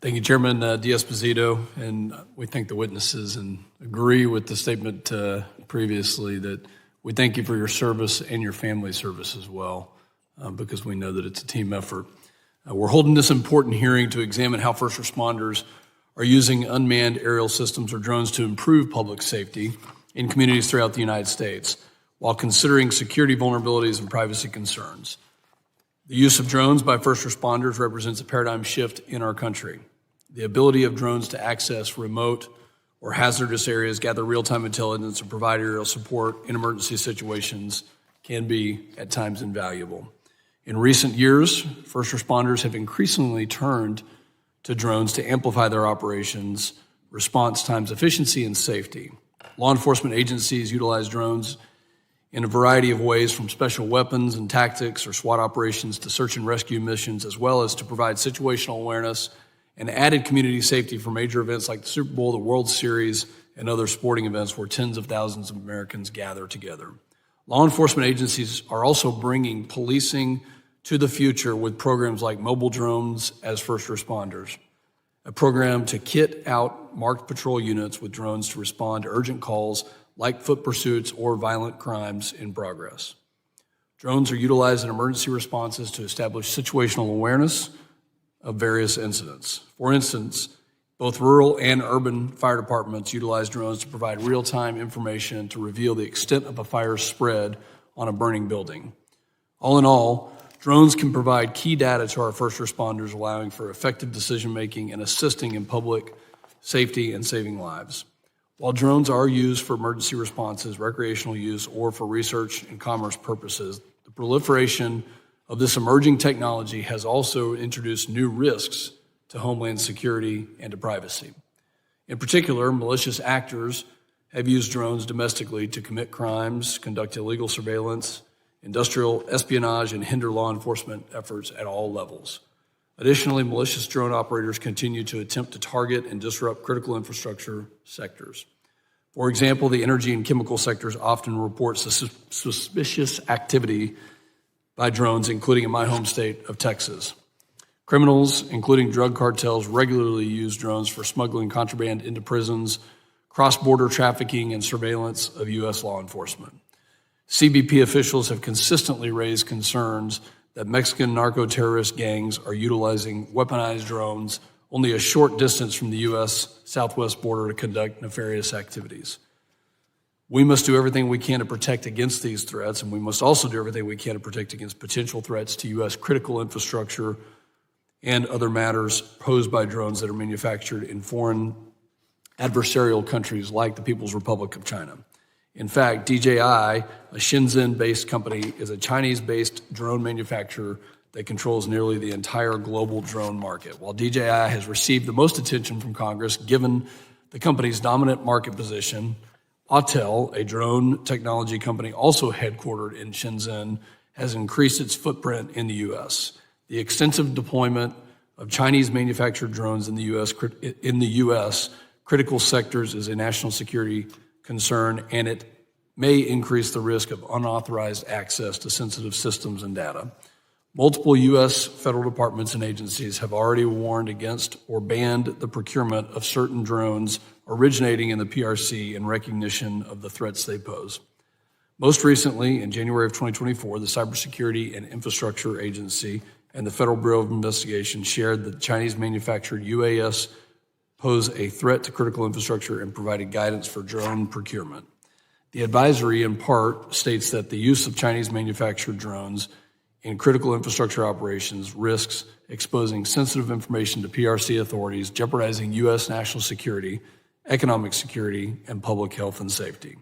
Thank you, Chairman D'Esposito, and we thank the witnesses and agree with the statement previously that we thank you for your service and your family service as well, because we know that it's a team effort. We're holding this important hearing to examine how first responders are using unmanned aerial systems or drones to improve public safety in communities throughout the United States, while considering security vulnerabilities and privacy concerns. The use of drones by first responders represents a paradigm shift in our country. The ability of drones to access remote or hazardous areas, gather real-time intelligence, and provide aerial support in emergency situations can be, at times, invaluable. In recent years, first responders have increasingly turned to drones to amplify their operations, response times, efficiency, and safety. Law enforcement agencies utilize drones in a variety of ways, from special weapons and tactics or SWAT operations to search and rescue missions, as well as to provide situational awareness and added community safety for major events like the Super Bowl, the World Series, and other sporting events where tens of thousands of Americans gather together. Law enforcement agencies are also bringing policing to the future with programs like mobile drones as first responders, a program to kit out marked patrol units with drones to respond to urgent calls like foot pursuits or violent crimes in progress. Drones are utilized in emergency responses to establish situational awareness of various incidents. For instance, both rural and urban fire departments utilize drones to provide real-time information to reveal the extent of a fire's spread on a burning building. All in all, drones can provide key data to our first responders, allowing for effective decision-making and assisting in public safety and saving lives. While drones are used for emergency responses, recreational use, or for research and commerce purposes, the proliferation of this emerging technology has also introduced new risks to homeland security and to privacy. In particular, malicious actors have used drones domestically to commit crimes, conduct illegal surveillance, industrial espionage, and hinder law enforcement efforts at all levels. Additionally, malicious drone operators continue to attempt to target and disrupt critical infrastructure sectors. For example, the energy and chemical sectors often report suspicious activity by drones, including in my home state of Texas. Criminals, including drug cartels, regularly use drones for smuggling contraband into prisons, cross-border trafficking, and surveillance of U.S. law enforcement. CBP officials have consistently raised concerns that Mexican narco-terrorist gangs are utilizing weaponized drones only a short distance from the U.S. southwest border to conduct nefarious activities. We must do everything we can to protect against these threats, and we must also do everything we can to protect against potential threats to U.S. critical infrastructure and other matters posed by drones that are manufactured in foreign adversarial countries like the People's Republic of China. In fact, DJI, a Shenzhen-based company, is a Chinese-based drone manufacturer that controls nearly the entire global drone market. While DJI has received the most attention from Congress, given the company's dominant market position, Autel, a drone technology company also headquartered in Shenzhen, has increased its footprint in the U.S. The extensive deployment of Chinese-manufactured drones in the U.S. critical sectors is a national security concern, and it may increase the risk of unauthorized access to sensitive systems and data. Multiple U.S. federal departments and agencies have already warned against or banned the procurement of certain drones originating in the PRC in recognition of the threats they pose. Most recently, in January of 2024, the Cybersecurity and Infrastructure Agency and the Federal Bureau of Investigation shared that Chinese-manufactured UAS pose a threat to critical infrastructure and provided guidance for drone procurement. The advisory, in part, states that the use of Chinese-manufactured drones in critical infrastructure operations risks exposing sensitive information to PRC authorities, jeopardizing U.S. national security, economic security, and public health and safety.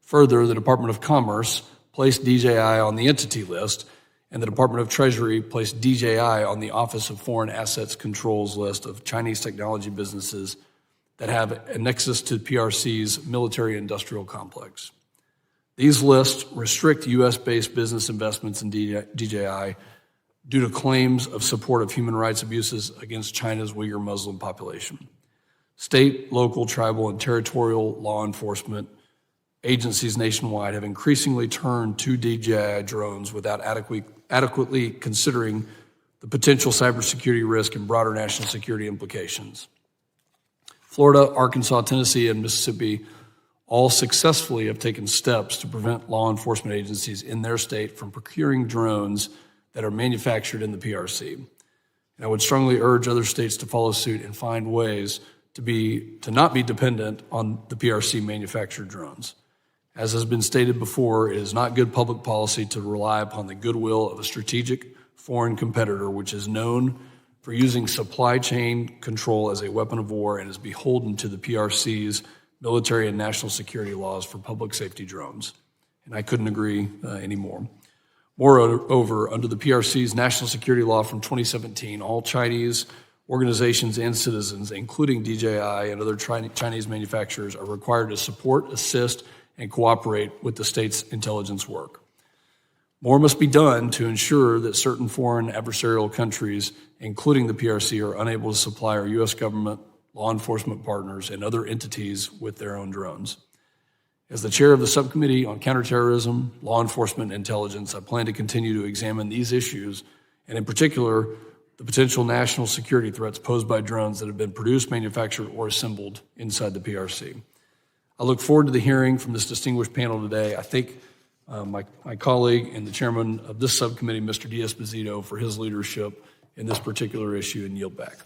Further, the Department of Commerce placed DJI on the Entity List, and the Department of Treasury placed DJI on the Office of Foreign Assets Control's list of Chinese technology businesses that have a nexus to PRC's military-industrial complex. These lists restrict U.S.-based business investments in DJI due to claims of support of human rights abuses against China's Uyghur Muslim population. State, local, tribal, and territorial law enforcement agencies nationwide have increasingly turned to DJI drones without adequately considering the potential cybersecurity risk and broader national security implications. Florida, Arkansas, Tennessee, and Mississippi all successfully have taken steps to prevent law enforcement agencies in their state from procuring drones that are manufactured in the PRC. And I would strongly urge other states to follow suit and find ways to not be dependent on the PRC manufactured drones. As has been stated before, it is not good public policy to rely upon the goodwill of a strategic foreign competitor, which is known for using supply chain control as a weapon of war and is beholden to the PRC's military and national security laws for public safety drones. And I couldn't agree anymore. Moreover, under the PRC's national security law from 2017, all Chinese organizations and citizens, including DJI and other Chinese manufacturers, are required to support, assist, and cooperate with the state's intelligence work. More must be done to ensure that certain foreign adversarial countries, including the PRC, are unable to supply our U.S. government, law enforcement partners, and other entities with their own drones. As the chair of the Subcommittee on Counterterrorism, Law Enforcement, and Intelligence, I plan to continue to examine these issues, and in particular, the potential national security threats posed by drones that have been produced, manufactured, or assembled inside the PRC. I look forward to the hearing from this distinguished panel today. I thank my colleague and the chairman of this subcommittee, Mr. D'Esposito, for his leadership in this particular issue, and yield back.